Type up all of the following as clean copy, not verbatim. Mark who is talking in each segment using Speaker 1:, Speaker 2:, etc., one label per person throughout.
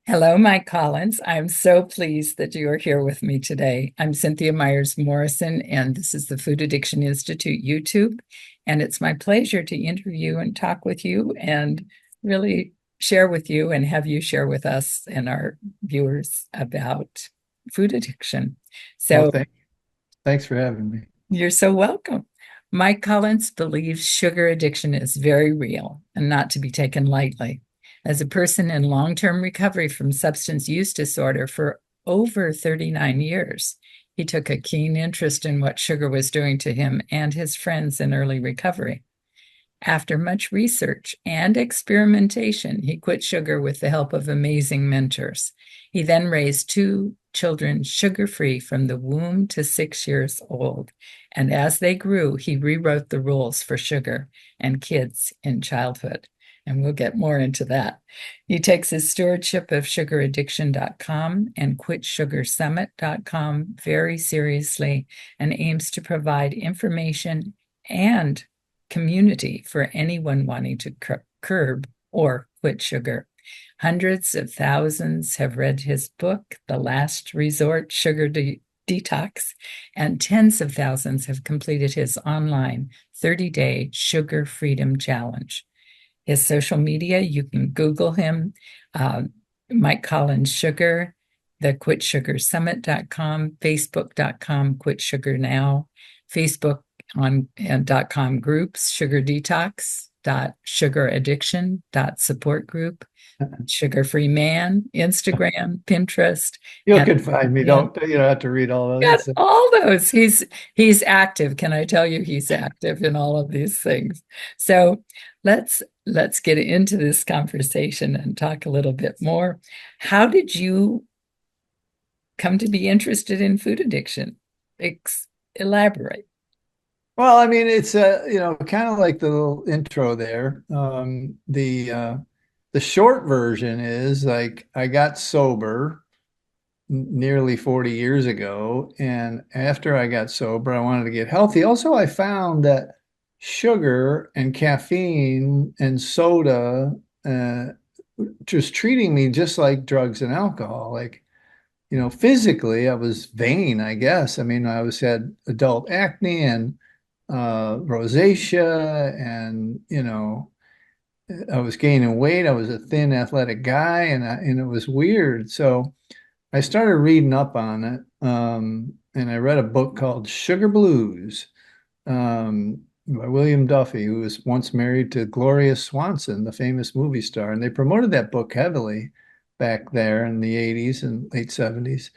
Speaker 1: Hello, Mike Collins. I'm so pleased that you are here with me today. I'm Cynthia Myers Morrison, and this is the Food Addiction Institute YouTube. And it's my pleasure to interview and talk with you and really share with you and have you share with us and our viewers about food addiction.
Speaker 2: Well,
Speaker 1: So
Speaker 2: thanks for having me.
Speaker 1: you're so welcome. Mike Collins believes sugar addiction is very real and not to be taken lightly. As a person in long term recovery from substance use disorder for over 39 years, he took a keen interest in what sugar was doing to him and his friends in early recovery. After much research and experimentation, he quit sugar with the help of amazing mentors. He then raised two children sugar free from the womb to 6 years old. And as they grew, he rewrote the rules for sugar and kids in childhood. And we'll get more into that. He takes his stewardship of sugaraddiction.com and quitsugarsummit.com very seriously and aims to provide information and community for anyone wanting to curb or quit sugar. Hundreds of thousands have read his book, The Last Resort Sugar Detox, and tens of thousands have completed his online 30-day Sugar Freedom Challenge. His social media, you can Google him, uh, Mike Collins Sugar, the quitsugarsummit.com, facebook.com, quit sugar now, Facebook on and .com groups, sugar detox, sugar addiction, support group, sugar free man, Instagram, Pinterest,
Speaker 2: You
Speaker 1: and
Speaker 2: can find me.
Speaker 1: yeah,
Speaker 2: Don't you don't have to read all of
Speaker 1: got
Speaker 2: this.
Speaker 1: all those. He's active. Can I tell you he's active in all of these things? So let's get into this conversation and talk a little bit more. How did you come to be interested in food addiction? Elaborate.
Speaker 2: Well, I mean, it's kind of like the little intro there. The short version is like I got sober nearly 40 years ago, and after I got sober, I wanted to get healthy. Also, I found that sugar and caffeine and soda just treating me just like drugs and alcohol. Like, physically, I was vain, I guess. I mean, I was had adult acne and rosacea, and I was gaining weight. I was a thin, athletic guy, and it was weird. So I started reading up on it, and I read a book called Sugar Blues by William Duffy, who was once married to Gloria Swanson, the famous movie star, and they promoted that book heavily back there in the 80s and late 70s.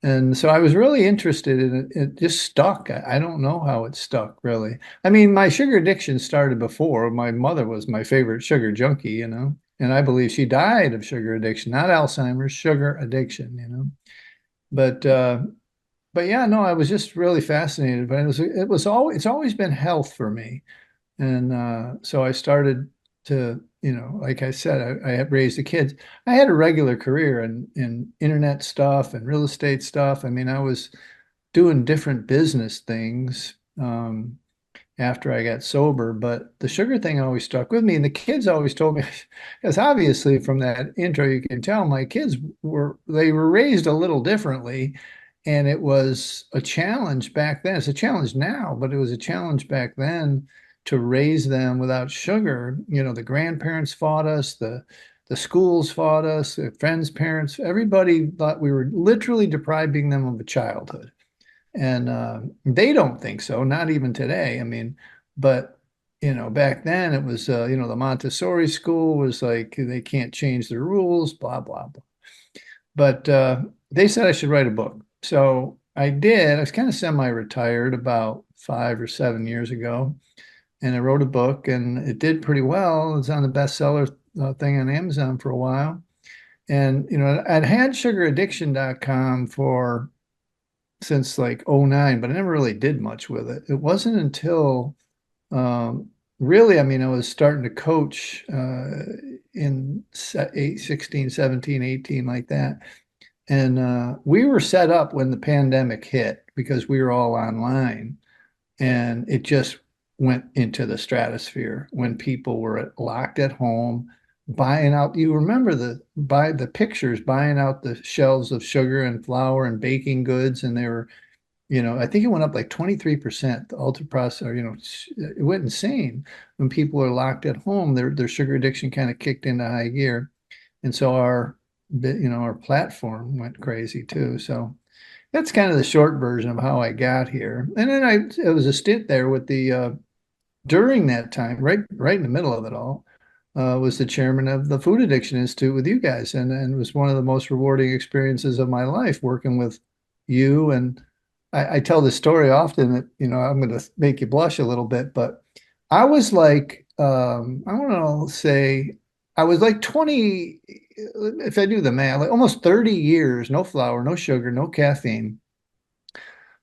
Speaker 2: And so I was really interested in it. It just stuck. I don't know how it stuck, really. I mean, my sugar addiction started before. My mother was my favorite sugar junkie, and I believe she died of sugar addiction, not Alzheimer's, sugar addiction. But but yeah, no, I was just really fascinated. But it's always been health for me. And so I started to, like I said, I had raised the kids. I had a regular career in internet stuff and real estate stuff. I mean, I was doing different business things after I got sober, but the sugar thing always stuck with me. And the kids always told me, because obviously from that intro, you can tell my kids they were raised a little differently. And it was a challenge back then. It's a challenge now, but it was a challenge back then to raise them without sugar. The grandparents fought us, the schools fought us, the friends' parents, everybody thought we were literally depriving them of a childhood. And they don't think so, not even today. I mean, but back then it was, the Montessori school was like they can't change the rules, blah blah blah. But they said I should write a book, so I did. I was kind of semi-retired about 5 or 7 years ago, and I wrote a book, and it did pretty well. It's on the bestseller thing on Amazon for a while. And I'd had sugaraddiction.com for since like '09, but I never really did much with it. It wasn't until really, I mean, I was starting to coach in 16, 17, 18, like that. And we were set up when the pandemic hit because we were all online, and it just went into the stratosphere when people were locked at home. buying out, you remember buy the pictures, buying out the shelves of sugar and flour and baking goods, and they were, I think it went up like 23%, the ultra processed, or, it went insane when people are locked at home, their sugar addiction kind of kicked into high gear. And so our platform went crazy too. So that's kind of the short version of how I got here. And then it was a stint there with during that time, right in the middle of it all, was the chairman of the Food Addiction Institute with you guys, and it was one of the most rewarding experiences of my life working with you. And I tell this story often that I'm going to make you blush a little bit, but I was like, I want to say, I was like 20, if I do the math, like almost 30 years, no flour, no sugar, no caffeine.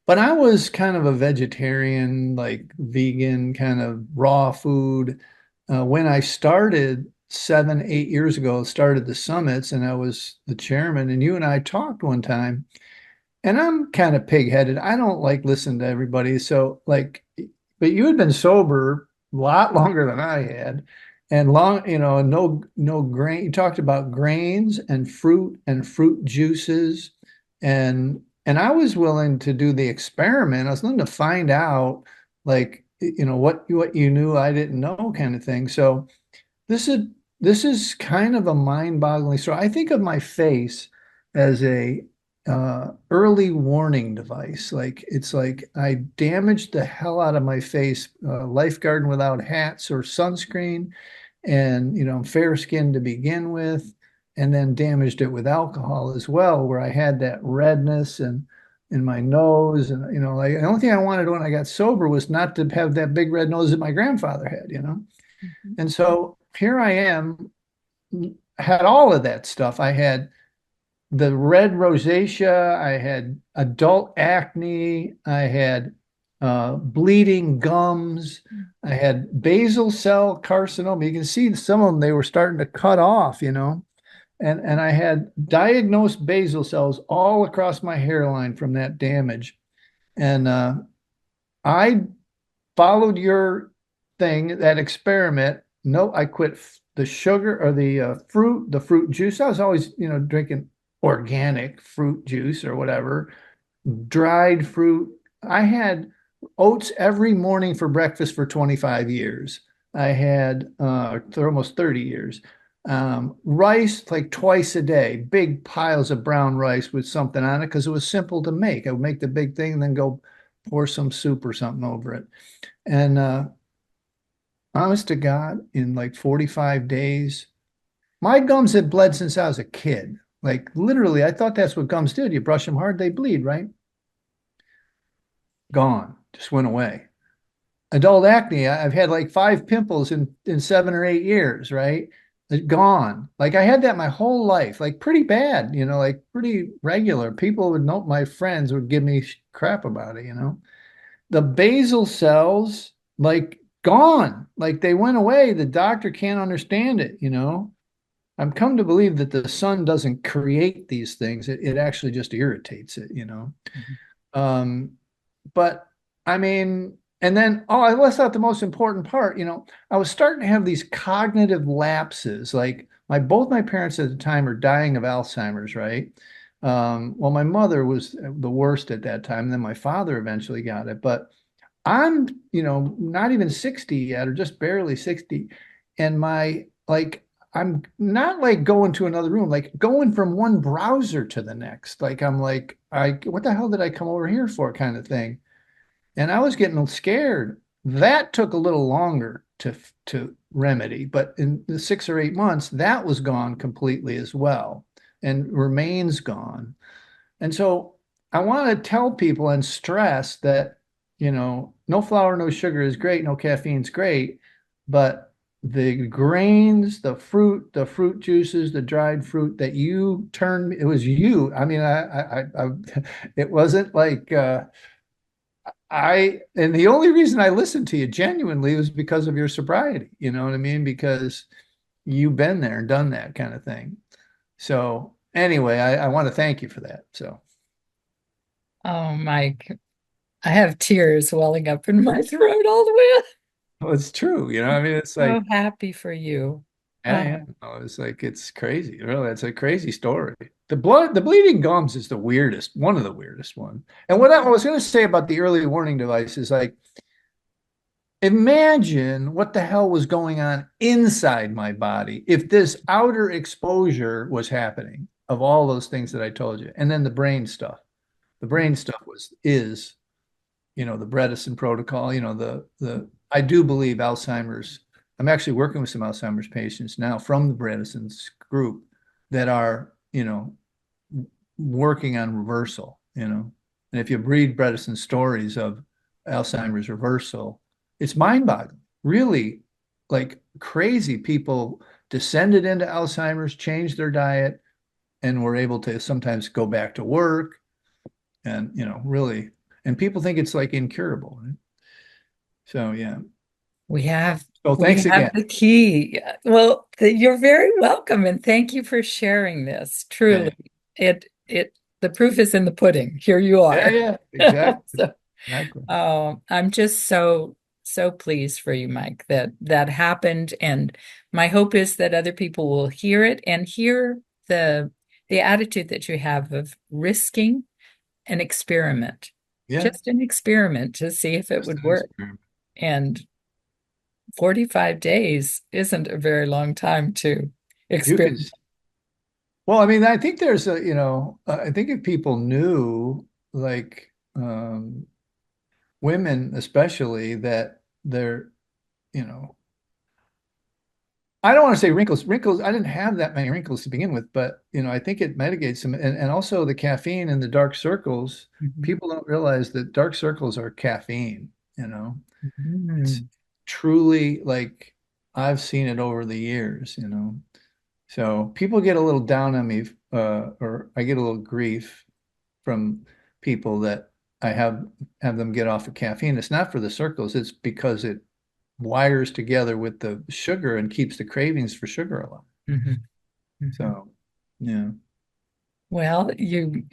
Speaker 2: But I was kind of a vegetarian, like vegan, kind of raw food. When I started 7, 8 years ago, started the summits, and I was the chairman, and you and I talked one time, and I'm kind of pig-headed. I don't like listening to everybody. So like, but you had been sober a lot longer than I had, and no grain. You talked about grains and fruit juices, and I was willing to do the experiment. I was willing to find out, like, what you knew I didn't know, kind of thing. So this is this is kind of a mind-boggling story. I think of my face as a early warning device. Like it's like I damaged the hell out of my face, lifeguarding without hats or sunscreen, and I'm fair skinned to begin with, and then damaged it with alcohol as well, where I had that redness and in my nose, and like the only thing I wanted when I got sober was not to have that big red nose that my grandfather had.
Speaker 1: Mhm.
Speaker 2: And so here I am, had all of that stuff. I had the red rosacea, I had adult acne, I had bleeding gums, I had basal cell carcinoma. You can see some of them, they were starting to cut off. And I had diagnosed basal cells all across my hairline from that damage. And I followed your thing, that experiment. No, I quit the sugar or the fruit juice. I was always, drinking organic fruit juice or whatever, dried fruit. I had oats every morning for breakfast for 25 years. I had for almost 30 years. Rice like twice a day, big piles of brown rice with something on it because it was simple to make. I would make the big thing and then go pour some soup or something over it. And honest to God, in like 45 days, my gums had bled since I was a kid. Like literally, I thought that's what gums did. You brush them hard, they bleed, right? Gone, just went away. Adult acne, I've had like 5 pimples in 7 or 8 years, right? Gone. Like I had that my whole life, like pretty bad, like pretty regular. People would know, my friends would give me crap about it. The basal cells, like gone, like they went away. The doctor can't understand it. I've come to believe that the sun doesn't create these things. It actually just irritates it.
Speaker 1: Mhm.
Speaker 2: Um, but I mean, and then, oh, I left out the most important part. I was starting to have these cognitive lapses. Like both my parents at the time are dying of Alzheimer's, right? Well, my mother was the worst at that time. And then my father eventually got it. But I'm, not even 60 yet, or just barely 60. And I'm not like going to another room, like going from one browser to the next. Like I'm like, what the hell did I come over here for, kind of thing. And I was getting scared. That took a little longer to remedy, but in the 6 or 8 months, that was gone completely as well, and remains gone. And so I want to tell people and stress that, no flour, no sugar is great, no caffeine is great, but the grains, the fruit juices, the dried fruit that you turned, it was you. I mean, it wasn't like and the only reason I listened to you genuinely was because of your sobriety. You know what I mean? Because you've been there and done that kind of thing. So anyway, I want to thank you for that. So.
Speaker 1: Oh, Mike, I have tears welling up in my throat all the way up.
Speaker 2: Well, it's true. I mean, it's
Speaker 1: So
Speaker 2: like,
Speaker 1: happy for you.
Speaker 2: Yeah, yeah. No, it's like it's crazy. Really, it's a crazy story. The bleeding gums is the weirdest, one of the weirdest ones. And what I was going to say about the early warning device is like, imagine what the hell was going on inside my body if this outer exposure was happening of all those things that I told you, and then the brain stuff. The brain stuff is the Bredesen protocol, the I do believe Alzheimer's. I'm actually working with some Alzheimer's patients now from the Bredesen's group that are, working on reversal. And if you read Bredesen's stories of Alzheimer's reversal, it's mind-boggling. Really, like crazy people descended into Alzheimer's, changed their diet, and were able to sometimes go back to work and, really, and people think it's like incurable, right? So yeah.
Speaker 1: We have
Speaker 2: So
Speaker 1: we
Speaker 2: thanks
Speaker 1: have
Speaker 2: again.
Speaker 1: the key. Well, you're very welcome, and thank you for sharing this.
Speaker 2: Yeah,
Speaker 1: Truly, it the proof is in the pudding. Here you
Speaker 2: yeah,
Speaker 1: are.
Speaker 2: yeah, exactly.
Speaker 1: So,
Speaker 2: Exactly.
Speaker 1: I'm just so pleased for you, Mike, that that happened, and my hope is that other people will hear it and hear the attitude that you have of risking an experiment,
Speaker 2: Yeah,
Speaker 1: just an experiment to see if it
Speaker 2: just
Speaker 1: would
Speaker 2: an
Speaker 1: work.
Speaker 2: experiment.
Speaker 1: And 45 days isn't a very long time to
Speaker 2: You can,
Speaker 1: experiment.
Speaker 2: well, I mean, I think there's I think if people knew, like, women especially, that they're, you know, I don't want to say wrinkles. Wrinkles, I didn't have that many wrinkles to begin with, but I think it mitigates them. And also the caffeine and the dark circles,
Speaker 1: Mhm.
Speaker 2: people don't realize that dark circles are caffeine. It's
Speaker 1: Mhm.
Speaker 2: truly like I've seen it over the years. So people get a little down on me, or I get a little grief from people that I have them get off of caffeine. It's not for the circles, it's because it wires together with the sugar and keeps the cravings for sugar alive.
Speaker 1: Mhm. Mhm.
Speaker 2: So, yeah.
Speaker 1: Well, you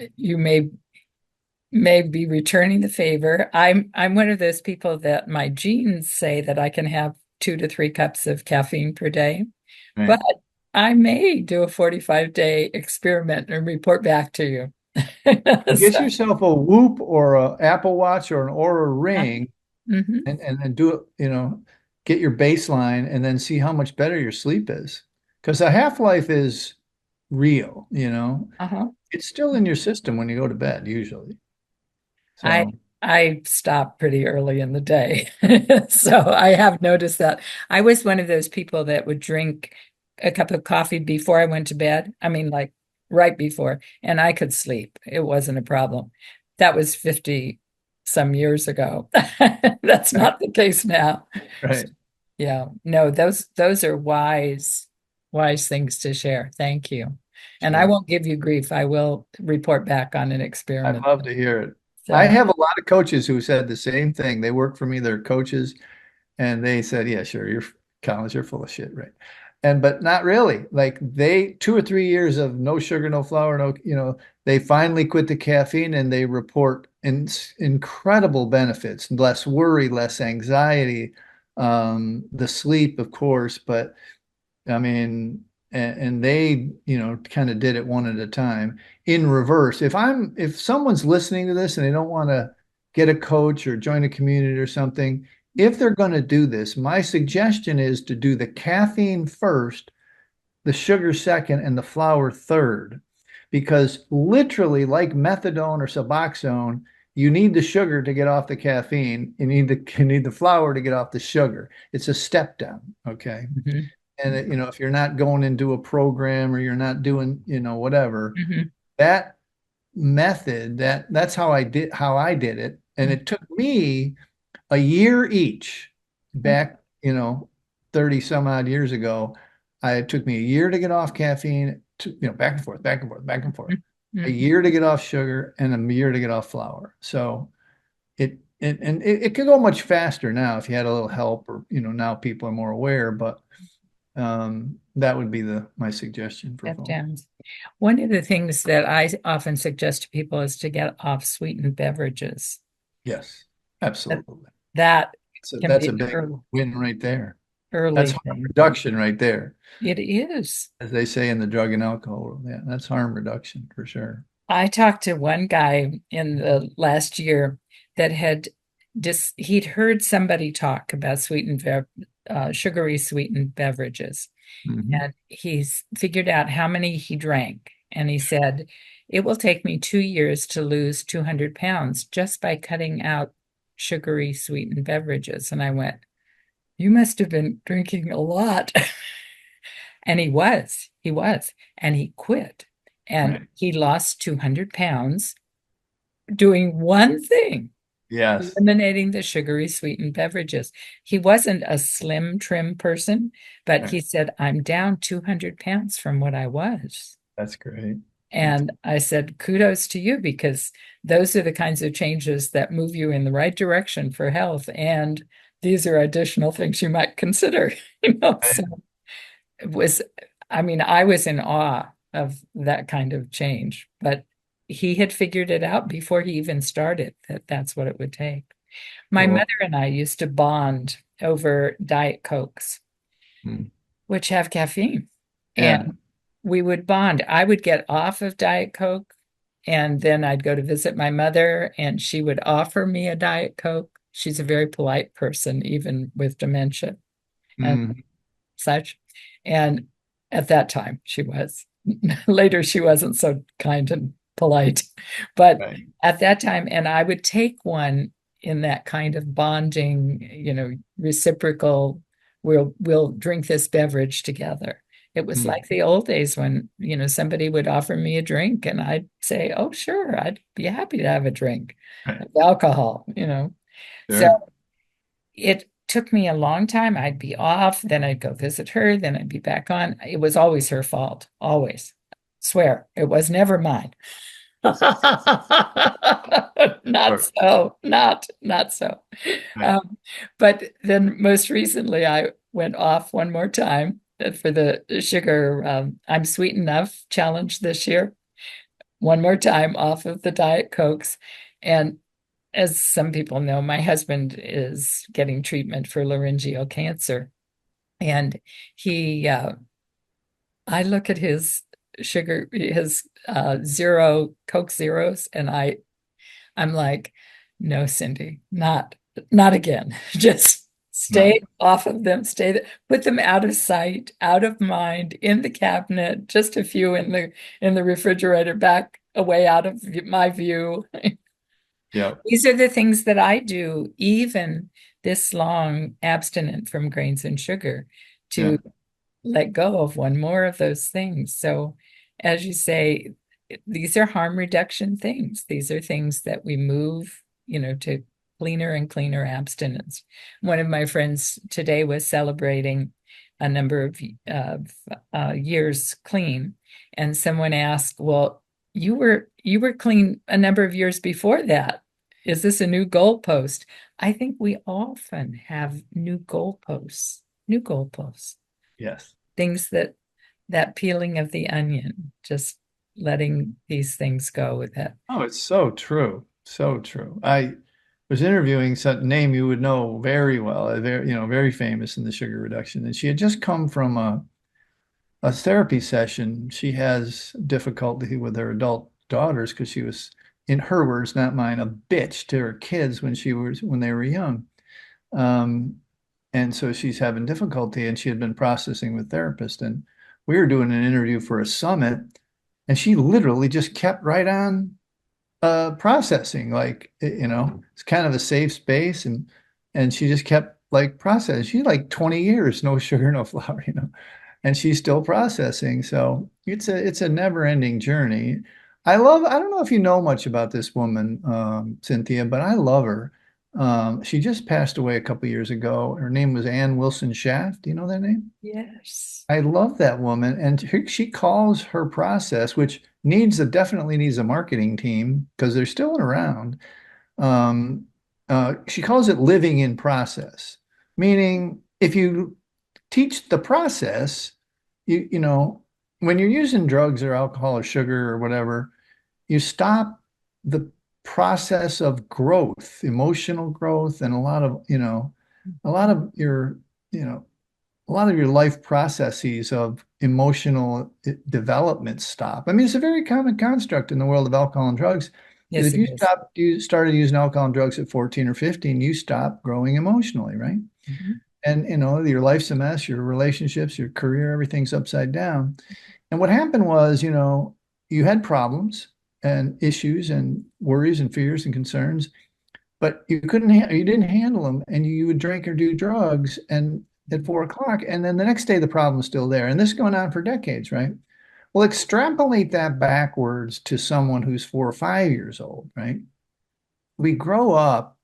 Speaker 1: may be returning the favor. I'm one of those people that my genes say that I can have 2 to 3 cups of caffeine per day,
Speaker 2: Right.
Speaker 1: but I may do a 45-day experiment and report back to you.
Speaker 2: Get
Speaker 1: So,
Speaker 2: yourself a Whoop or a Apple Watch or an Aura Ring,
Speaker 1: mhm.
Speaker 2: and then do it, get your baseline and then see how much better your sleep is. Because the half-life is real.
Speaker 1: Uh-huh.
Speaker 2: It's still in your system when you go to bed, usually.
Speaker 1: I
Speaker 2: So,
Speaker 1: I stop pretty early in the day. So I have noticed that. I was one of those people that would drink a cup of coffee before I went to bed. I mean, like right before, and I could sleep. It wasn't a problem. That was 50 some years ago. That's
Speaker 2: right,
Speaker 1: not the case now.
Speaker 2: right,
Speaker 1: Yeah, no, those are wise things to share. Thank you. And I
Speaker 2: sure.
Speaker 1: won't give you grief. I will report back on an
Speaker 2: I'd
Speaker 1: experiment.
Speaker 2: love to hear it. I
Speaker 1: So,
Speaker 2: have a lot of coaches who said the same thing. They work for me, they're coaches, and they said, "Yeah, sure, Collins, you're full of shit, right?" But not really. Like they 2 or 3 years of no sugar, no flour, they finally quit the caffeine and they report incredible benefits, less worry, less anxiety, the sleep, of course, but I mean, and they, kind of did it one at a time in reverse. If someone's listening to this and they don't want to get a coach or join a community or something, if they're going to do this, my suggestion is to do the caffeine first, the sugar second, and the flour third. Because literally, like methadone or Suboxone, you need the sugar to get off the caffeine. You need the flour to get off the sugar. It's a step down. Okay.
Speaker 1: mhm,
Speaker 2: And if you're not going into a program or you're not doing, whatever,
Speaker 1: mhm,
Speaker 2: that method, that's how I did it. And
Speaker 1: mhm,
Speaker 2: it took me a year each
Speaker 1: mhm,
Speaker 2: back, 30 some odd years ago. It took me a year to get off caffeine, back and forth, back and forth, back and forth.
Speaker 1: mhm,
Speaker 2: A
Speaker 1: mhm.
Speaker 2: year to get off sugar and a year to get off flour. So it could go much faster now if you had a little help, or now people are more aware, but that would be my suggestion for
Speaker 1: Step
Speaker 2: folks.
Speaker 1: downs. One of the things that I often suggest to people is to get off sweetened beverages.
Speaker 2: Yes,
Speaker 1: That
Speaker 2: absolutely.
Speaker 1: that
Speaker 2: So
Speaker 1: can
Speaker 2: that's
Speaker 1: be
Speaker 2: a
Speaker 1: an
Speaker 2: big
Speaker 1: early.
Speaker 2: win right there. That's
Speaker 1: early
Speaker 2: harm
Speaker 1: thing.
Speaker 2: reduction right there,
Speaker 1: It is.
Speaker 2: as they say in the drug and alcohol world. Yeah, that's harm reduction for sure.
Speaker 1: I talked to one guy in the last year that had he'd heard somebody talk about sugary sweetened beverages,
Speaker 2: Hmm.
Speaker 1: and he's figured out how many he drank. And he said, it will take me 2 years to lose 200 pounds just by cutting out sugary sweetened beverages. And I went, you must have been drinking a lot. And he was, and he quit. And
Speaker 2: Right.
Speaker 1: he lost 200 pounds doing one thing,
Speaker 2: Yes,
Speaker 1: eliminating the sugary sweetened beverages. He wasn't a slim, trim person, but
Speaker 2: right.
Speaker 1: he said, I'm down 200 pounds from what I was.
Speaker 2: That's great. That's
Speaker 1: And I said, kudos to you, because those are the kinds of changes that move you in the right direction for health. And these are additional things you might consider,
Speaker 2: right.
Speaker 1: So it was, I mean, I was in awe of that kind of change, but he had figured it out before he even started that that's what it would take. My
Speaker 2: Cool.
Speaker 1: mother and I used to bond over Diet Cokes,
Speaker 2: Mm.
Speaker 1: which have caffeine. And
Speaker 2: Yeah.
Speaker 1: we would bond. I would get off of Diet Coke, and then I'd go to visit my mother, and she would offer me a Diet Coke. She's a very polite person, even with dementia and
Speaker 2: Mm.
Speaker 1: such. And at that time, she was. Later, she wasn't so kind and polite. But
Speaker 2: Right.
Speaker 1: at that time, and I would take one in that kind of bonding, reciprocal, we'll drink this beverage together. It was
Speaker 2: Mm.
Speaker 1: like the old days when, somebody would offer me a drink and I'd say, oh, sure, I'd be happy to have a drink
Speaker 2: Right.
Speaker 1: of alcohol. So
Speaker 2: Sure.
Speaker 1: it took me a long time. I'd be off, then I'd go visit her, then I'd be back on. It was always her fault, always. Swear, it was never mine. Not
Speaker 2: Sure.
Speaker 1: so, not so.
Speaker 2: Right.
Speaker 1: Um, but then most recently, I went off one more time for the sugar. I'm sweet enough challenge this year. One more time off of the Diet Cokes, and as some people know, my husband is getting treatment for laryngeal cancer. And I look at his zero Coke Zeros, and I'm like, no, Cindy, not again. Just
Speaker 2: No.
Speaker 1: stay off of them, put them out of sight, out of mind, in the cabinet, just a few in the refrigerator, back away out of my view.
Speaker 2: Yeah.
Speaker 1: These are the things that I do, even this long abstinent from grains and sugar, to
Speaker 2: Yeah.
Speaker 1: let go of one more of those things. So, as you say, these are harm reduction things. These are things that we move, to cleaner and cleaner abstinence. One of my friends today was celebrating a number of years clean, and someone asked, "Well, you were clean a number of years before that. Is this a new goalpost?" I think we often have new goalposts,
Speaker 2: Yes.
Speaker 1: things that peeling of the onion, just letting these things go with it.
Speaker 2: Oh, it's so true. So true. I was interviewing some name you would know very well, very famous in the sugar reduction. And she had just come from a therapy session. She has difficulty with her adult daughters because she was, in her words, not mine, a bitch to her kids when they were young. Um, and so she's having difficulty, and she had been processing with therapist. And we were doing an interview for a summit, and she literally just kept right on processing. Like, it's kind of a safe space, and she just kept like processing. She's like 20 years, no sugar, no flour, and she's still processing. So it's a never-ending journey. I don't know if you know much about this woman, Cynthia, but I love her. She just passed away a couple years ago. Her name was Ann Wilson Schaff. Do you know that name?
Speaker 1: Yes.
Speaker 2: I love that woman, and she calls her process, which definitely needs a marketing team because they're still around. Um, she calls it living in process, meaning if you teach the process, when you're using drugs or alcohol or sugar or whatever, you stop the process of growth, emotional growth, and a lot of your, you know, a lot of your life processes of emotional development stop. I mean, it's a very common construct in the world of alcohol and drugs that
Speaker 1: Yes,
Speaker 2: if
Speaker 1: it is.
Speaker 2: you started using alcohol and drugs at 14 or 15, you stop growing emotionally, right?
Speaker 1: Mhm.
Speaker 2: And your life's a mess, your relationships, your career, everything's upside down. And what happened was, you had problems and issues and worries and fears and concerns, but you didn't handle them, and you would drink or do drugs and at 4 o'clock, and then the next day the problem's still there. And this is going on for decades, right? Well, extrapolate that backwards to someone who's 4 or 5 years old, right? We grow up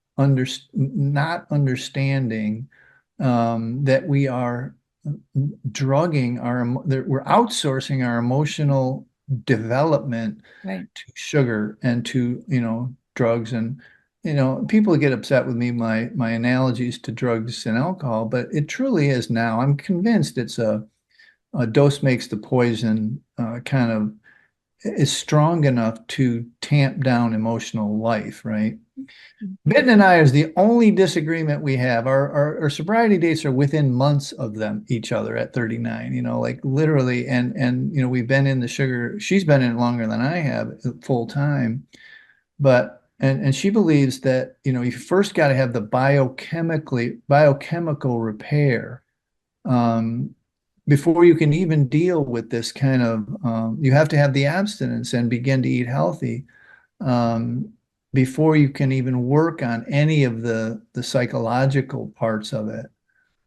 Speaker 2: not understanding that we are that we're outsourcing our emotional development
Speaker 1: Right.
Speaker 2: to sugar and to, drugs. And, people get upset with me, my analogies to drugs and alcohol, but it truly is now. I'm convinced it's a dose makes the poison kind of is strong enough to tamp down emotional life, right? Mitten and I is the only disagreement we have. Our sobriety dates are within months of them each other at 39, like literally. And we've been in the sugar. She's been in it longer than I have full time. But and she believes that, you first got to have the biochemical repair um, before you can even deal with this kind of you have to have the abstinence and begin to eat healthy um, before you can even work on any of the psychological parts of it.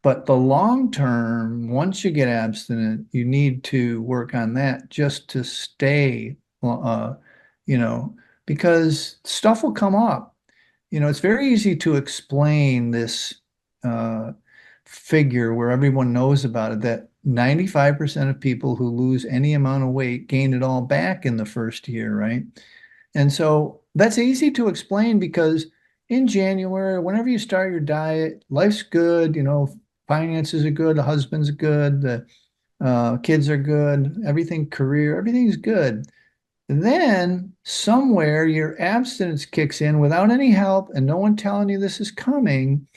Speaker 2: But the long term, once you get abstinent, you need to work on that just to stay, you know, because stuff will come up. It's very easy to explain this uh, figure where everyone knows about it, that 95% of people who lose any amount of weight gain it all back in the first year, right? And so that's easy to explain because in January, whenever you start your diet, life's good, finances are good, the husband's good, the kids are good, everything, career, everything's good. Then somewhere your abstinence kicks in without any help and no one telling you this is coming.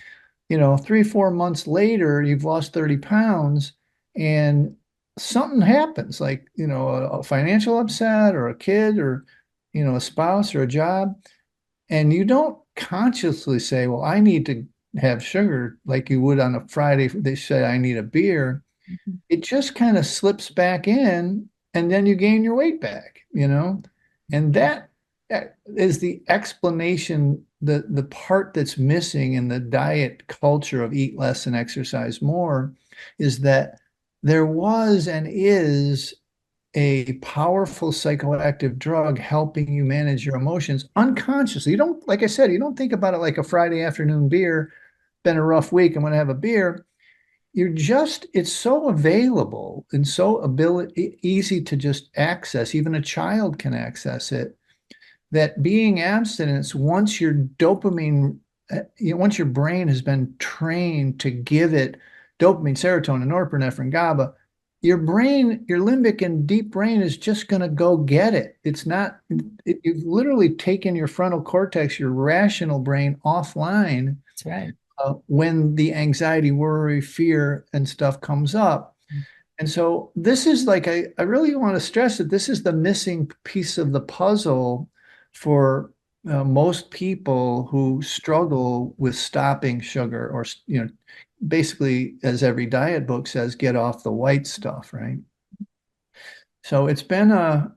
Speaker 2: 3, 4 months later, you've lost 30 pounds and something happens, like, a financial upset or a kid or, a spouse or a job. And you don't consciously say, well, I need to have sugar like you would on a Friday. They say, I need a beer.
Speaker 1: Mhm.
Speaker 2: It just kind of slips back in and then you gain your weight back, and that is the explanation, the part that's missing in the diet culture of eat less and exercise more is that there was and is a powerful psychoactive drug helping you manage your emotions unconsciously. You don't, like I said, you don't think about it like a Friday afternoon beer, been a rough week, I'm going to have a beer. It's so available and so easy to just access. Even a child can access it. That being abstinence, once your dopamine, once your brain has been trained to give it dopamine, serotonin, norepinephrine, GABA, your brain, your limbic and deep brain is just going to go get it. It's not, you've literally taken your frontal cortex, your rational brain offline
Speaker 1: That's right.
Speaker 2: when the anxiety, worry, fear, and stuff comes up. And so this is like, I really want to stress that this is the missing piece of the puzzle for most people who struggle with stopping sugar or, basically, as every diet book says, get off the white stuff, right? So it's been a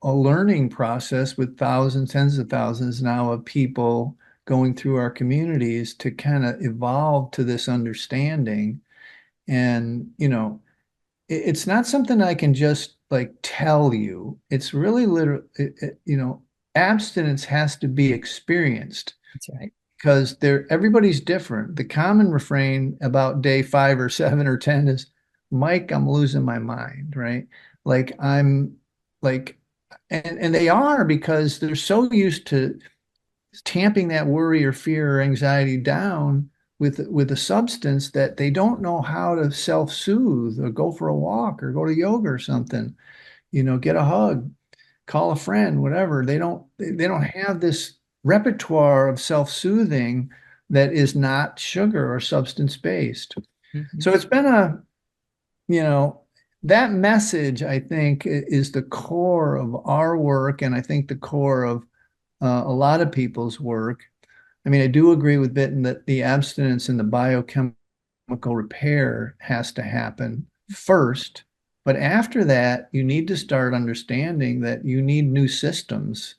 Speaker 2: learning process with thousands, tens of thousands now of people going through our communities to kind of evolve to this understanding. And, it's not something I can just like tell you. It's really literal, abstinence has to be experienced
Speaker 1: That's right.
Speaker 2: because everybody's different. The common refrain about day 5 or 7 or 10 is, Mike, I'm losing my mind, right? Like I'm like, and they are because they're so used to tamping that worry or fear or anxiety down with a substance that they don't know how to self-soothe or go for a walk or go to yoga or something, get a hug, call a friend, whatever. They don't have this repertoire of self-soothing that is not sugar or substance based.
Speaker 1: Mhm.
Speaker 2: So it's been a, you know, that message, I think, is the core of our work, and I think the core of a lot of people's work. I mean, I do agree with Bitten that the abstinence and the biochemical repair has to happen first. But after that, you need to start understanding that you need new systems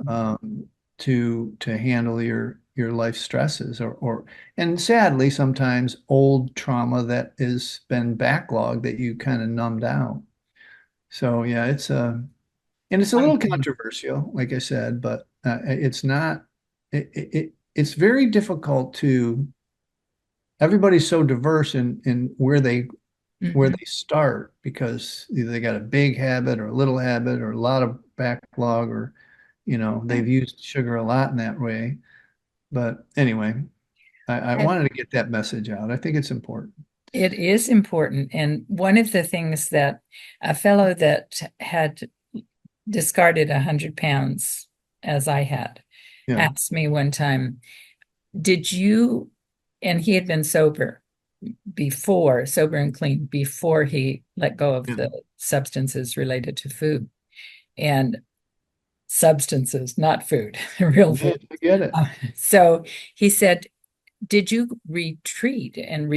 Speaker 2: um, to handle your life stresses or and sadly sometimes old trauma that has been backlogged that you kind of numbed out. So yeah, it's a little controversial, like I said, but it's not. It's very difficult to. Everybody's so diverse in where
Speaker 1: Mhm.
Speaker 2: they start because either they got a big habit or a little habit or a lot of backlog or
Speaker 1: Yeah.
Speaker 2: they've used sugar a lot in that way. But anyway, I
Speaker 1: I-
Speaker 2: wanted to get that message out. I think it's important.
Speaker 1: It is important. And one of the things that a fellow that had discarded 100 pounds, as I had,
Speaker 2: Yeah.
Speaker 1: asked me one time, did you, and he had been sober and clean before he let go of
Speaker 2: Yeah.
Speaker 1: the substances related to food and substances, not food, real
Speaker 2: Yeah,
Speaker 1: food.
Speaker 2: I get it.
Speaker 1: So he said, did you retreat and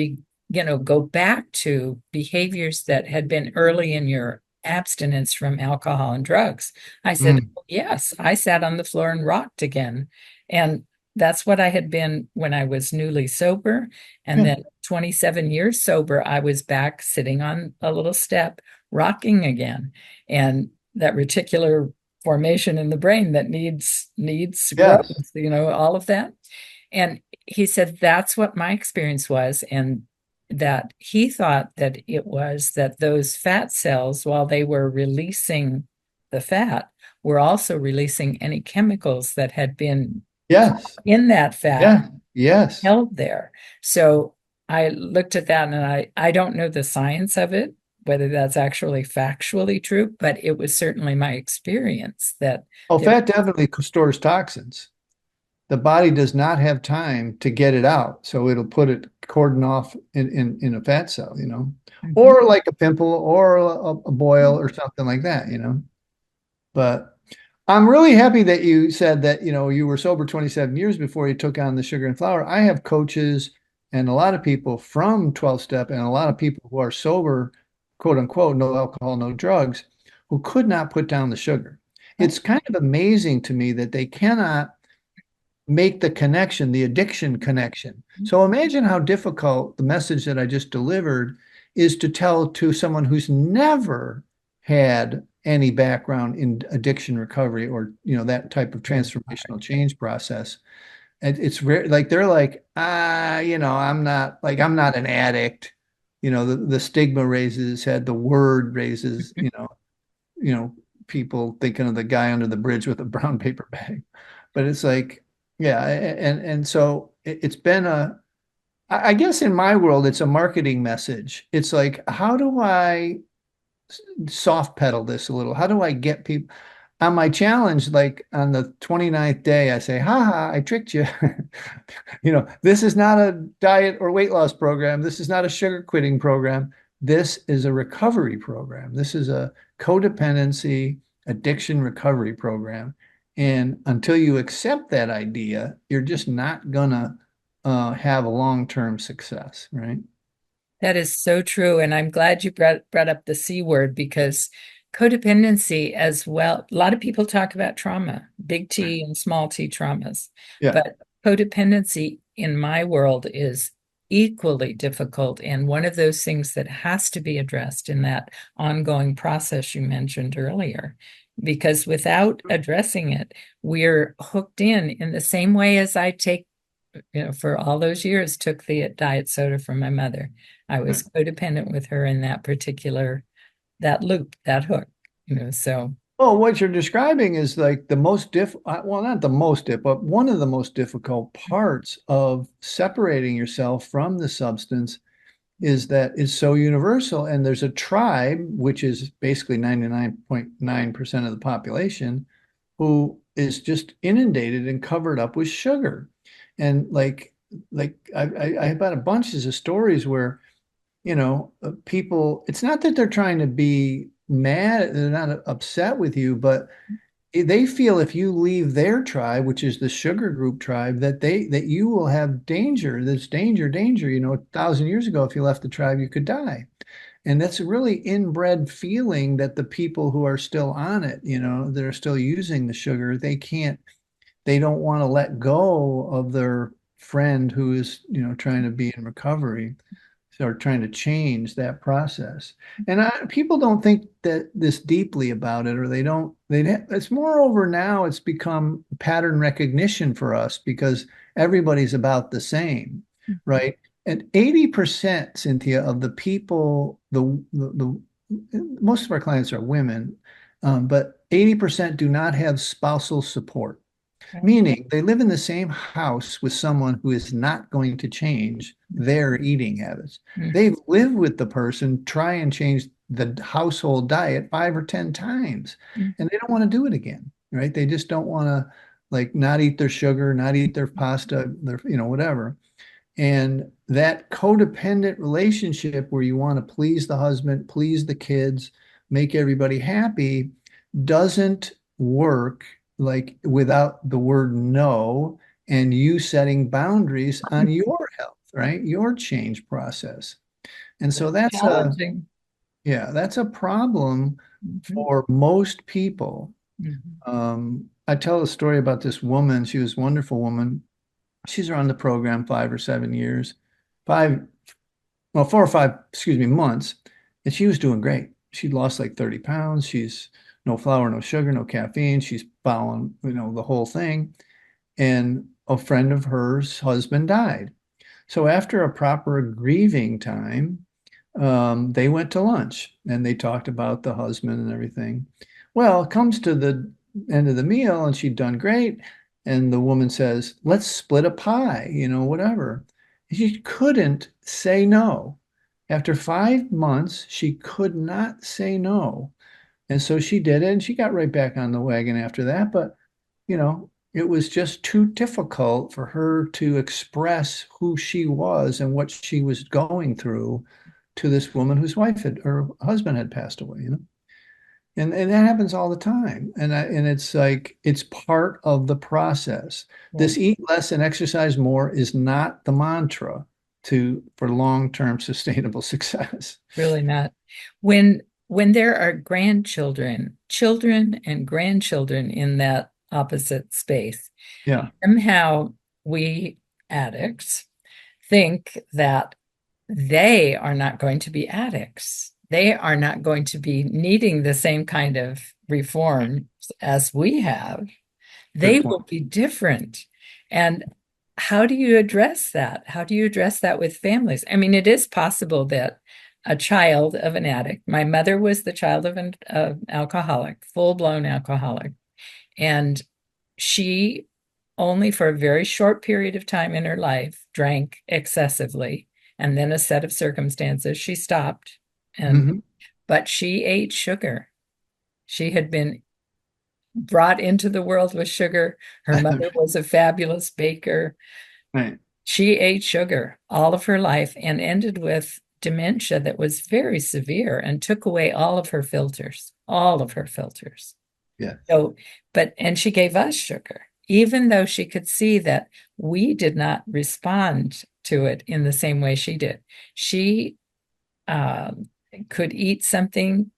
Speaker 1: go back to behaviors that had been early in your abstinence from alcohol and drugs? I said,
Speaker 2: Mm.
Speaker 1: yes. I sat on the floor and rocked again. And that's what I had been when I was newly sober. And
Speaker 2: Yeah.
Speaker 1: then 27 years sober, I was back sitting on a little step, rocking again. And that reticular formation in the brain that needs growth,
Speaker 2: Yes.
Speaker 1: all of that. And he said that's what my experience was, and that he thought that it was that those fat cells, while they were releasing the fat, were also releasing any chemicals that had been
Speaker 2: Yes.
Speaker 1: in that fat
Speaker 2: Yeah. Yes.
Speaker 1: held there. So I looked at that and I don't know the science of it, whether that's actually factually true, but it was certainly my experience that
Speaker 2: Oh,
Speaker 1: there.
Speaker 2: fat definitely stores toxins. The body does not have time to get it out, so it'll put it cordon off in a fat cell,
Speaker 1: Mhm.
Speaker 2: or like a pimple or a boil or something like that. But I'm really happy that you said that, you were sober 27 years before you took on the sugar and flour. I have coaches and a lot of people from 12 step and a lot of people who are sober, quote unquote, no alcohol, no drugs, who could not put down the sugar. It's kind of amazing to me that they cannot make the connection, the addiction connection. So imagine how difficult the message that I just delivered is to tell to someone who's never had any background in addiction recovery or that type of
Speaker 1: Very hard.
Speaker 2: transformational change process. And it's rare, like they're like, I'm not an addict. The stigma raises its head, the word raises, you know, people thinking of the guy under the bridge with a brown paper bag. But it's like, yeah, and so it's been I guess in my world, it's a marketing message. It's like, how do I soft pedal this a little? How do I get people on my challenge? Like on the 29th day, I say, ha ha, I tricked you. This is not a diet or weight loss program. This is not a sugar quitting program. This is a recovery program. This is a codependency addiction recovery program. And until you accept that idea, you're just not gonna have a long-term success, right?
Speaker 1: That is so true. And I'm glad you brought up the C word because codependency as well. A lot of people talk about trauma, big T and small t traumas,
Speaker 2: Yeah.
Speaker 1: but codependency in my world is equally difficult. And one of those things that has to be addressed in that ongoing process you mentioned earlier. Because without addressing it, we're hooked in the same way as I take, for all those years, took the diet soda from my mother. I
Speaker 2: Yeah.
Speaker 1: was codependent with her in that loop, that hook, so.
Speaker 2: Well, what you're describing is like the most well, not the most but one of the most difficult parts of separating yourself from the substance is that it's so universal. And there's a tribe, which is basically 99.9% of the population, who is just inundated and covered up with sugar. And like I've had a bunches of stories where people, it's not that they're trying to be mad, they're not upset with you, but they feel if you leave their tribe, which is the sugar group tribe, that you will have danger. There's danger, danger. 1,000 years ago, if you left the tribe, you could die. And that's a really inbred feeling that the people who are still on it, that are still using the sugar, they don't want to let go of their friend who is, trying to be in recovery or trying to change that process. And people don't think that this deeply about it, or it's moreover now it's become pattern recognition for us because everybody's about the same, right? And 80%, Cynthia, of the people, most of our clients are women, but 80% do not have spousal support.
Speaker 1: Right.
Speaker 2: Meaning they live in the same house with someone who is not going to change their eating habits.
Speaker 1: Mhm.
Speaker 2: They've lived with the person, try and change the household diet 5 or 10 times, and they don't want to do it again, right? They just don't want to like not eat their sugar, not eat their pasta, whatever. And that codependent relationship where you want to please the husband, please the kids, make everybody happy doesn't work like without the word no and you setting boundaries on your health, right? Your change process. And so
Speaker 1: It's challenging.
Speaker 2: that's a problem
Speaker 1: Mhm.
Speaker 2: for most people.
Speaker 1: Mhm.
Speaker 2: I tell a story about this woman. She was a wonderful woman. She's around the program 5 or 7 years, five, well, 4 or 5, excuse me, months. And she was doing great. She'd lost like 30 pounds. She's no flour, no sugar, no caffeine. She's following, the whole thing. And a friend of hers husband died. So after a proper grieving time, they went to lunch and they talked about the husband and everything. Well, it comes to the end of the meal and she'd done great. And the woman says, let's split a pie, whatever. She couldn't say no. After 5 months, she could not say no. And so she did it and she got right back on the wagon after that. But it was just too difficult for her to express who she was and what she was going through to this woman whose wife had her husband had passed away. And that happens all the time. And it's like it's part of the process.
Speaker 1: Yeah,
Speaker 2: This eat less and exercise more is not the mantra to for long-term sustainable success.
Speaker 1: really not. When there are grandchildren, children and grandchildren in that opposite space,
Speaker 2: Yeah,
Speaker 1: somehow we addicts think that they are not going to be addicts. They are not going to be needing the same kind of reforms as we have.
Speaker 2: good
Speaker 1: They will
Speaker 2: point.
Speaker 1: be different. And how do you address that? How do you address that with families? I mean, it is possible that a child of an addict, my mother was the child of an alcoholic, full-blown alcoholic, and she only for a very short period of time in her life drank excessively. And then a set of circumstances, she stopped. And
Speaker 2: Mhm.
Speaker 1: but she ate sugar. She had been brought into the world with sugar. Her mother was a fabulous baker.
Speaker 2: Right,
Speaker 1: She ate sugar all of her life and ended with dementia that was very severe and took away all of her filters, all of her filters.
Speaker 2: yeah.
Speaker 1: So, and she gave us sugar, even though she could see that we did not respond to it in the same way she did. She um, could eat something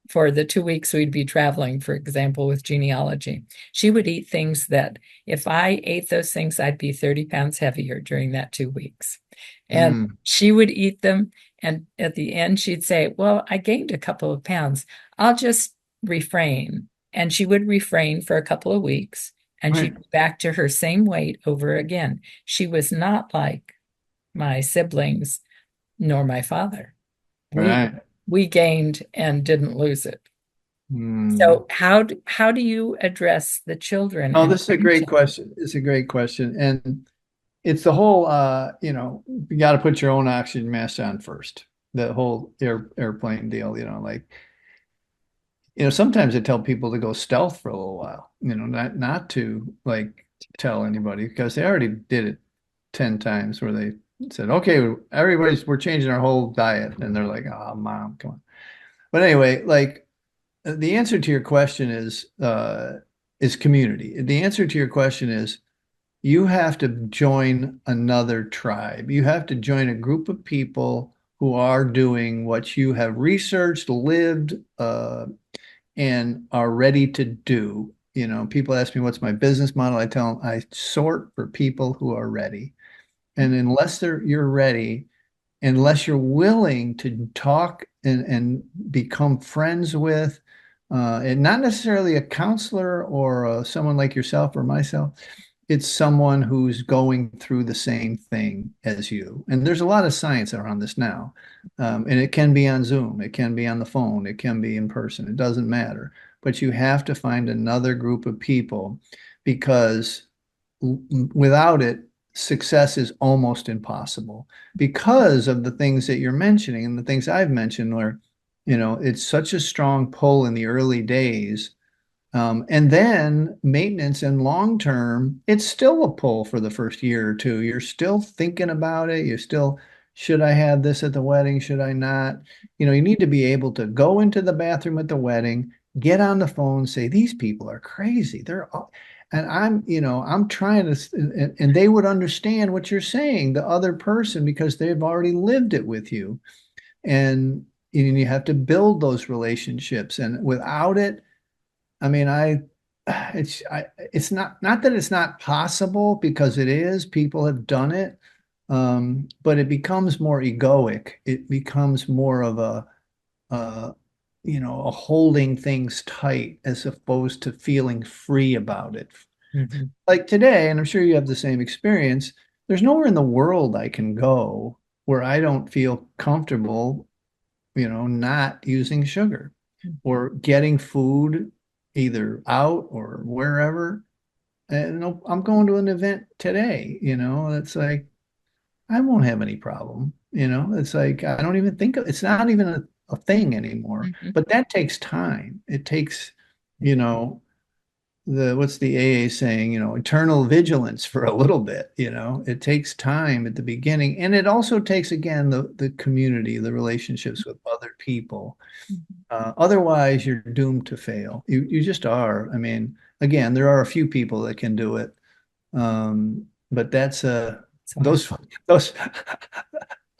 Speaker 1: for the 2 weeks we'd be traveling, for example, with genealogy. She would eat things that if I ate those things, I'd be 30 pounds heavier during that 2 weeks. And
Speaker 2: Mm,
Speaker 1: she would eat them. And at the end, she'd say, well, I gained a couple of pounds. I'll just refrain. And she would refrain for a couple of weeks and she'd
Speaker 2: right,
Speaker 1: go back to her same weight over again. She was not like my siblings nor my father. We
Speaker 2: right.
Speaker 1: we gained and didn't lose it.
Speaker 2: Mm.
Speaker 1: So how do you address the children
Speaker 2: Oh,
Speaker 1: and
Speaker 2: this is a great
Speaker 1: grandchildren?
Speaker 2: question. It's a great question. And it's the whole you got to put your own oxygen mask on first. The whole airplane deal, like sometimes I tell people to go stealth for a little while, not to like tell anybody because they already did it 10 times where they said, okay, we're changing our whole diet. And they're like, oh, mom, come on. But anyway, like the answer to your question is community. The answer to your question is you have to join another tribe. You have to join a group of people who are doing what you have researched, lived, and are ready to do. You know, people ask me, what's my business model? I tell them I sort for people who are ready. And unless you're ready, unless you're willing to talk and become friends with, and not necessarily a counselor or someone like yourself or myself, it's someone who's going through the same thing as you. And there's a lot of science around this now. And it can be on Zoom, it can be on the phone, it can be in person, it doesn't matter. But you have to find another group of people because without it, success is almost impossible because of the things that you're mentioning and the things I've mentioned, where, you know, it's such a strong pull in the early days. And then maintenance and long term, it's still a pull for the first year or two. You're still thinking about it. You're still, should I have this at the wedding? Should I not? You know, you need to be able to go into the bathroom at the wedding, get on the phone, say, these people are crazy. They're all, and I'm, you know, I'm trying to, and they would understand what you're saying, the other person, because they've already lived it with you. And you have to build those relationships. And without it, I mean, it's not that it's not possible because it is. People have done it, but it becomes more egoic. It becomes more of uh, a holding things tight as opposed to feeling free about it.
Speaker 1: Mhm.
Speaker 2: Like today, and I'm sure you have the same experience. There's nowhere in the world I can go where I don't feel comfortable, not using sugar or getting food either out or wherever. And I'm going to an event today, it's like I won't have any problem. It's like I don't even think it's not even a thing anymore.
Speaker 1: Mhm.
Speaker 2: But that takes time. It takes, you know, what's the AA saying, eternal vigilance for a little bit, it takes time at the beginning. And it also takes, again, the community, the relationships with other people. Otherwise, you're doomed to fail. You just are. I mean, again, there are a few people that can do it, but that's
Speaker 1: So hard.
Speaker 2: those.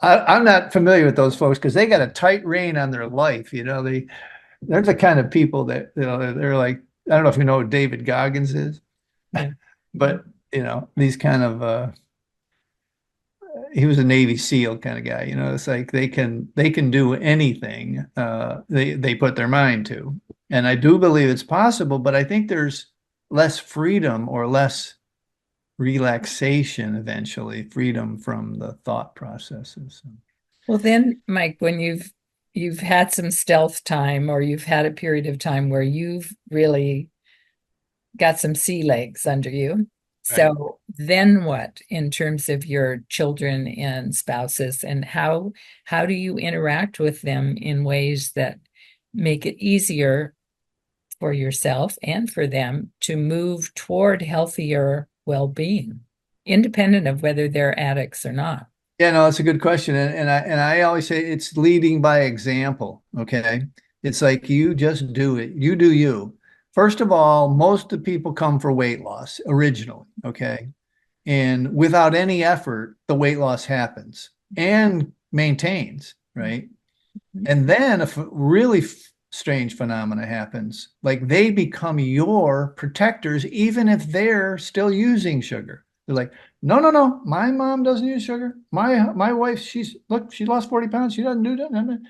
Speaker 2: I'm not familiar with those folks because they got a tight rein on their life. They're the kind of people that they're like. I don't know if you know who David Goggins is,
Speaker 1: Yeah.
Speaker 2: but these kind of he was a Navy SEAL kind of guy. It's like they can do anything they put their mind to. And I do believe it's possible, but I think there's less freedom or less relaxation eventually, freedom from the thought processes.
Speaker 1: Well, then, Mike, when you've had some stealth time or you've had a period of time where you've really got some sea legs under you.
Speaker 2: Right.
Speaker 1: So then what in terms of your children and spouses, and how do you interact with them in ways that make it easier for yourself and for them to move toward healthier well-being, independent of whether they're addicts or not?
Speaker 2: Yeah, no, that's a good question. And I always say it's leading by example. Okay. It's like you just do it. You do you. First of all, most of the people come for weight loss originally. Okay. And without any effort, the weight loss happens and maintains, right? And then a really strange phenomena happens. Like they become your protectors, even if they're still using sugar. They're like, no, no, no, my mom doesn't use sugar. My wife, she lost 40 pounds. She doesn't do that.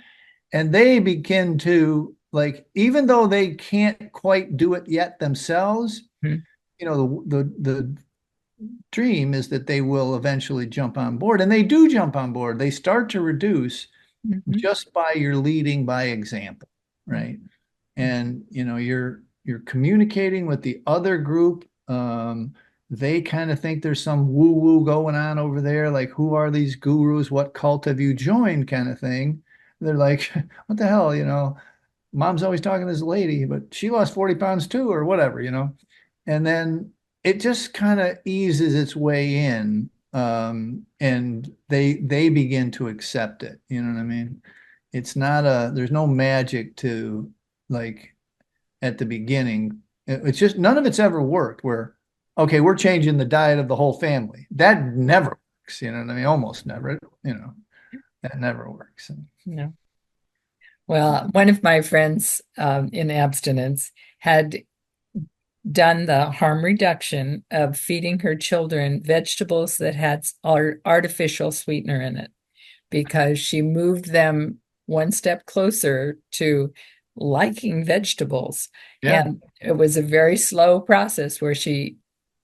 Speaker 2: And they begin to like, even though they can't quite do it yet themselves,
Speaker 1: Mhm.
Speaker 2: the dream is that they will eventually jump on board, and they do jump on board. They start to reduce
Speaker 1: Mhm.
Speaker 2: just by your leading by example, right? And you're communicating with the other group. They kind of think there's some woo woo going on over there, like who are these gurus? What cult have you joined? Kind of thing. They're like, what the hell, mom's always talking to this lady, but she lost 40 pounds too, or whatever. And then it just kind of eases its way in. and they begin to accept it. You know what I mean? It's not there's no magic to like at the beginning. It's just none of it's ever worked where, okay, we're changing the diet of the whole family. That never works. You know what I mean? Almost never, that never works.
Speaker 1: No. Well, one of my friends in abstinence had done the harm reduction of feeding her children vegetables that had artificial sweetener in it because she moved them one step closer to liking vegetables.
Speaker 2: Yeah.
Speaker 1: And it was a very slow process where she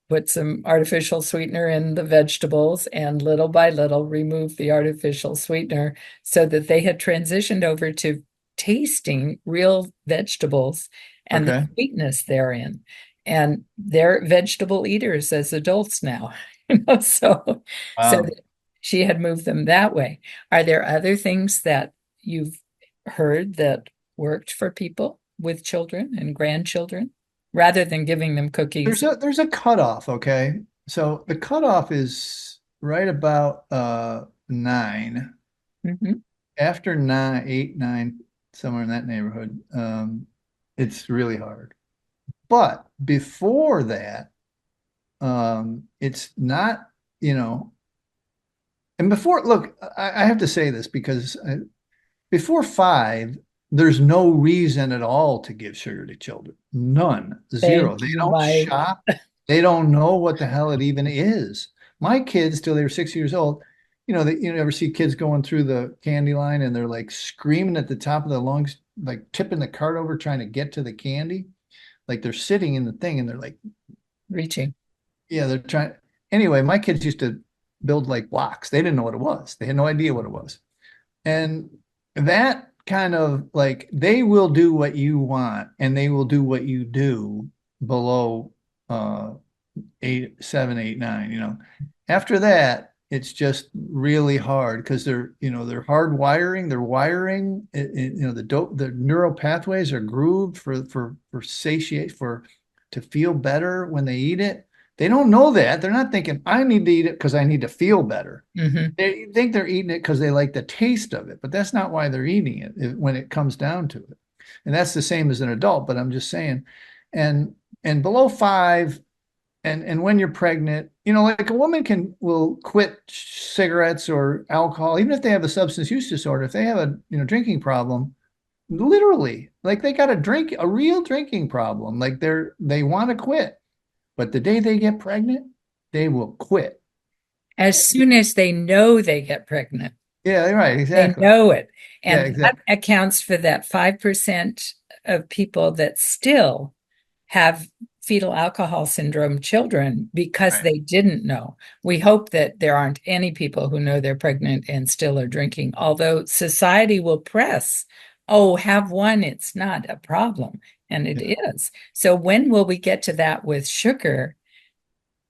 Speaker 1: put some artificial sweetener in the vegetables and little by little removed the artificial sweetener so that they had transitioned over to tasting real vegetables and the
Speaker 2: Okay.
Speaker 1: sweetness therein. And they're vegetable eaters as adults now, so
Speaker 2: Wow.
Speaker 1: she had moved them that way. Are there other things that you've heard that worked for people with children and grandchildren rather than giving them cookies?
Speaker 2: There's a cutoff, okay? So the cutoff is right about 9.
Speaker 1: Mhm.
Speaker 2: After 9, 8, 9, somewhere in that neighborhood, it's really hard. But before that, it's not, you know, and before, look, I have to say this because before 5, there's no reason at all to give sugar to children. None. Zero.
Speaker 1: Thank
Speaker 2: They
Speaker 1: you,
Speaker 2: don't
Speaker 1: Mike.
Speaker 2: shop. They don't know what the hell it even is. My kids, till they were 6 years old, you ever see kids going through the candy line and they're like screaming at the top of their lungs, like tipping the cart over trying to get to the candy. Like they're sitting in the thing and they're like,
Speaker 1: Reaching.
Speaker 2: yeah, they're trying. Anyway, my kids used to build like blocks. They didn't know what it was. They had no idea what it was. And that kind of like they will do what you want and they will do what you do below 8, 7, 8, 9, After that, it's just really hard because they're hard wiring, they're wiring, the neural pathways are grooved for satiate for to feel better when they eat it. They don't know that. They're not thinking, I need to eat it because I need to feel better.
Speaker 1: Hmm.
Speaker 2: They think they're eating it because they like the taste of it, but that's not why they're eating it when it comes down to it. And that's the same as an adult, but I'm just saying. And and below 5, and when you're pregnant, like a woman will quit cigarettes or alcohol, even if they have a substance use disorder, if they have a drinking problem, literally, like they got a real drinking problem, like they want to quit. But the day they get pregnant, they will quit.
Speaker 1: As soon as they know they get pregnant,
Speaker 2: Yeah, right,
Speaker 1: they
Speaker 2: exactly.
Speaker 1: know it.
Speaker 2: Yeah,
Speaker 1: And that
Speaker 2: exactly.
Speaker 1: accounts for that 5% of people that still have fetal alcohol syndrome children because
Speaker 2: Right.
Speaker 1: they didn't know. We hope that there aren't any people who know they're pregnant and still are drinking, although society will press, oh, have one, it's not a problem. And it
Speaker 2: Yeah.
Speaker 1: is. So when will we get to that with sugar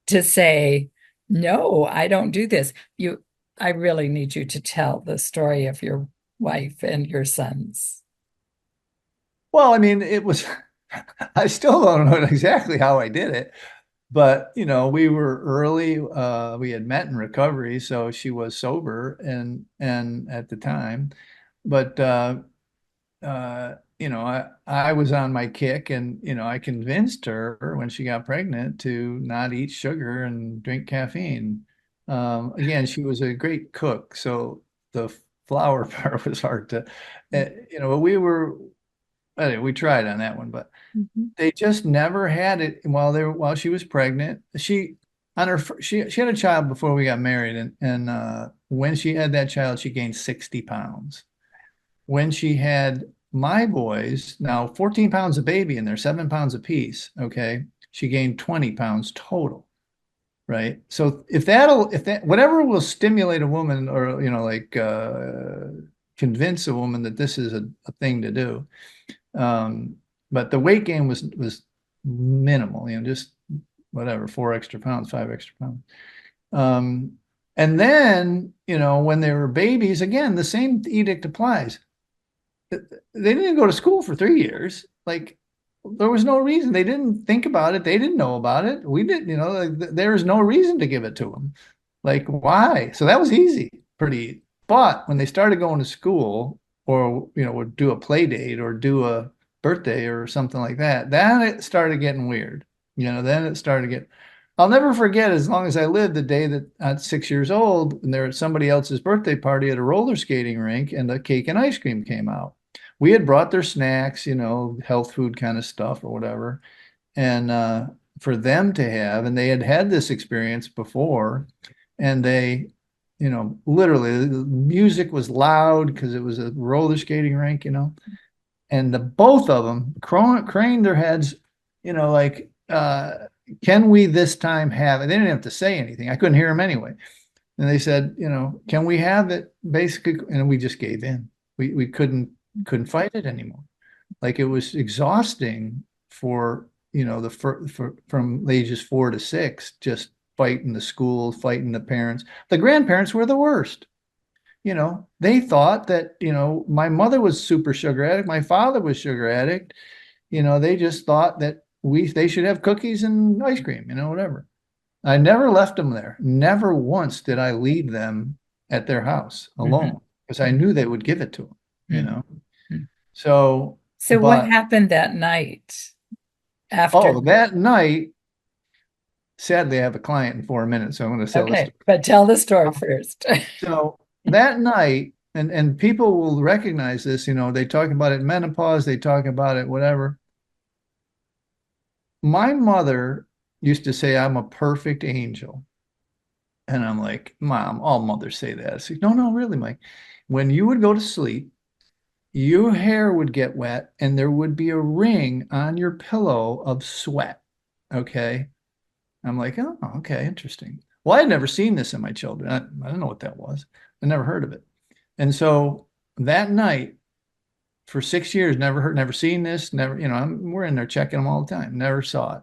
Speaker 1: to say, no, I don't do this? I really need you to tell the story of your wife and your sons.
Speaker 2: Well, I mean, it was, I still don't know exactly how I did it, but we were early. We had met in recovery, so she was sober and at the time, but I was on my kick and I convinced her when she got pregnant to not eat sugar and drink caffeine. Again, she was a great cook, so the flour part was hard to, but anyway, we tried on that one, but
Speaker 1: Mhm.
Speaker 2: they just never had it while she was pregnant. She had a child before we got married, and when she had that child, she gained 60 pounds. When she had my boys, now 14 pounds a baby and they're 7 pounds a piece, okay, she gained 20 pounds total, right? So if that whatever will stimulate a woman or like convince a woman that this is a thing to do. But the weight gain was minimal, just whatever, 4 extra pounds, 5 extra pounds. Um, and then, when they were babies, again, the same edict applies. They didn't go to school for 3 years. Like there was no reason. They didn't think about it. They didn't know about it. We didn't, like, there was no reason to give it to them. Like, why? So that was easy, pretty. But when they started going to school or, would do a play date or do a birthday or something like that, then it started getting weird. Then it started getting, I'll never forget as long as I lived the day that at 6 years old, and there was somebody else's birthday party at a roller skating rink and the cake and ice cream came out. We had brought their snacks, health food kind of stuff or whatever. And for them to have, and they had had this experience before, and they, literally the music was loud because it was a roller skating rink, and the both of them craned their heads, like, can we this time have it? They didn't have to say anything. I couldn't hear them anyway. And they said, can we have it basically? And we just gave in. We couldn't fight it anymore. Like it was exhausting for, from ages 4 to 6, just fighting the school, fighting the parents. The grandparents were the worst. They thought that, my mother was super sugar addict, my father was sugar addict. They just thought that they should have cookies and ice cream, whatever. I never left them there. Never once did I leave them at their house alone because I knew they would give it to them, you know. So,
Speaker 1: So what
Speaker 2: but
Speaker 1: happened that night after?
Speaker 2: that night, sadly, I have a client in 4 minutes, so I'm going to sell this.
Speaker 1: Okay, but tell the story first.
Speaker 2: So that night, and people will recognize this, they talk about it in menopause, they talk about it, whatever. My mother used to say, I'm a perfect angel. And I'm like, Mom, all mothers say that. She's like, no, no, really, Mike. When you would go to sleep, your hair would get wet and there would be a ring on your pillow of sweat. Okay. I'm like, oh, okay, interesting. Well, I'd never seen this in my children. I don't know what that was. I never heard of it. And so that night, for 6 years, never seen this, never, we're in there checking them all the time, never saw it.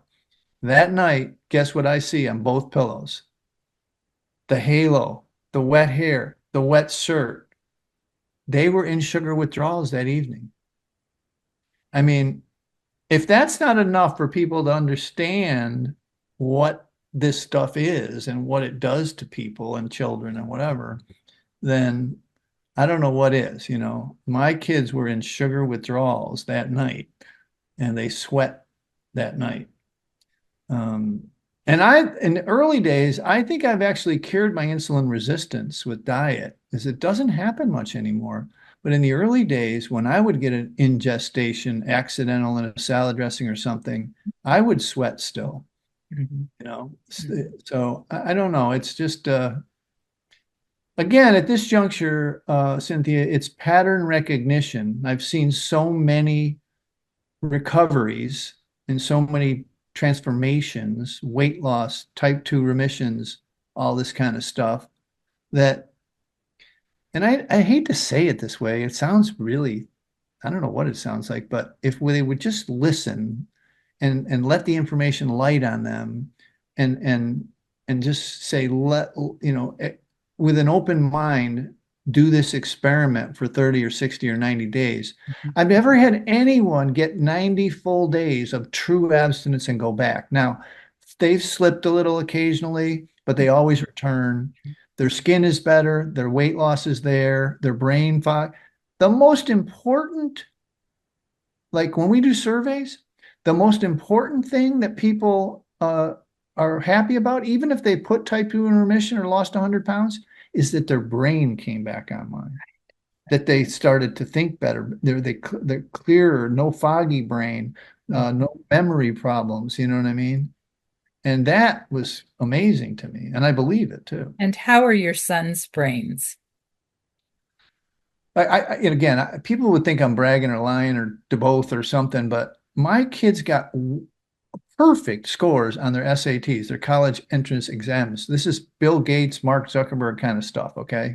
Speaker 2: That night, guess what I see on both pillows? The halo, the wet hair, the wet shirt. They were in sugar withdrawals that evening. I mean, if that's not enough for people to understand what this stuff is and what it does to people and children and whatever, then I don't know what is. My kids were in sugar withdrawals that night and they sweat that night. And in the early days, I think I've actually cured my insulin resistance with diet, because it doesn't happen much anymore. But in the early days, when I would get an ingestation accidental in a salad dressing or something, I would sweat still, So I don't know. It's just, again, at this juncture, Cynthia, it's pattern recognition. I've seen so many recoveries and so many transformations, weight loss, type 2 remissions, all this kind of stuff that, and I hate to say it this way, it sounds really, I don't know what it sounds like, but if they would just listen and let the information light on them and and just say, with an open mind, do this experiment for 30 or 60 or 90 days. I've never had anyone get 90 full days of true abstinence and go back. Now, they've slipped a little occasionally, but they always return. Their skin is better, their weight loss is there, their brain fog. The most important, like when we do surveys, the most important thing that people are happy about, even if they put type 2 in remission or lost 100 pounds, is that their brain came back online, that they started to think better. They're clearer, no foggy brain, no memory problems. You know what I mean? And that was amazing to me, and I believe it too.
Speaker 1: And how are your son's brains?
Speaker 2: And again, people would think I'm bragging or lying or to both or something, but my kids got perfect scores on their SATs, their college entrance exams. This is Bill Gates, Mark Zuckerberg kind of stuff, okay?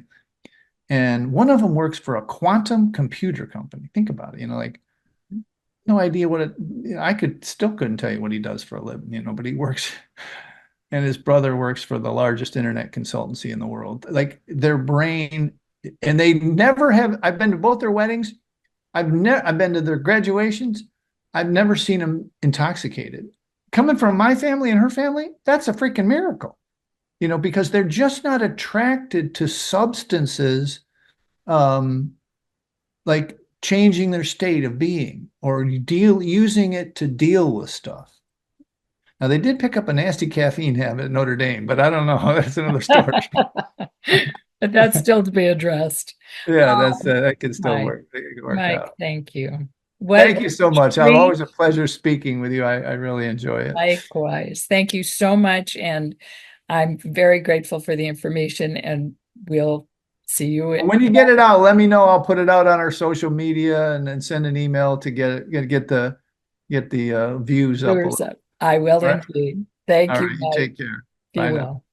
Speaker 2: And one of them works for a quantum computer company. Think about it, like no idea what it, I couldn't tell you what he does for a living, but he works, and his brother works for the largest internet consultancy in the world. Like their brain, and they never have, I've been to both their weddings. I've been to their graduations. I've never seen them intoxicated. Coming from my family and her family, that's a freaking miracle. because they're just not attracted to substances, um, like changing their state of being or using it to deal with stuff. Now they did pick up a nasty caffeine habit at Notre Dame, but I don't know. That's another story.
Speaker 1: But that's still to be addressed.
Speaker 2: Yeah, that's
Speaker 1: Oh,
Speaker 2: that can still
Speaker 1: Mike,
Speaker 2: work. It can work
Speaker 1: Mike,
Speaker 2: out.
Speaker 1: thank you. What
Speaker 2: Thank you so much. I'm
Speaker 1: treat.
Speaker 2: always a pleasure speaking with you. I really enjoy it.
Speaker 1: Likewise. Thank you so much. And I'm very grateful for the information, and we'll see you at
Speaker 2: When you get it out, let me know. I'll put it out on our social media and then send an email to get the views up a
Speaker 1: Brewers
Speaker 2: little.
Speaker 1: Up. I will
Speaker 2: All right.
Speaker 1: indeed. Thank
Speaker 2: All
Speaker 1: you,
Speaker 2: right. You
Speaker 1: Mike.
Speaker 2: take care.
Speaker 1: Be
Speaker 2: Bye now.
Speaker 1: well.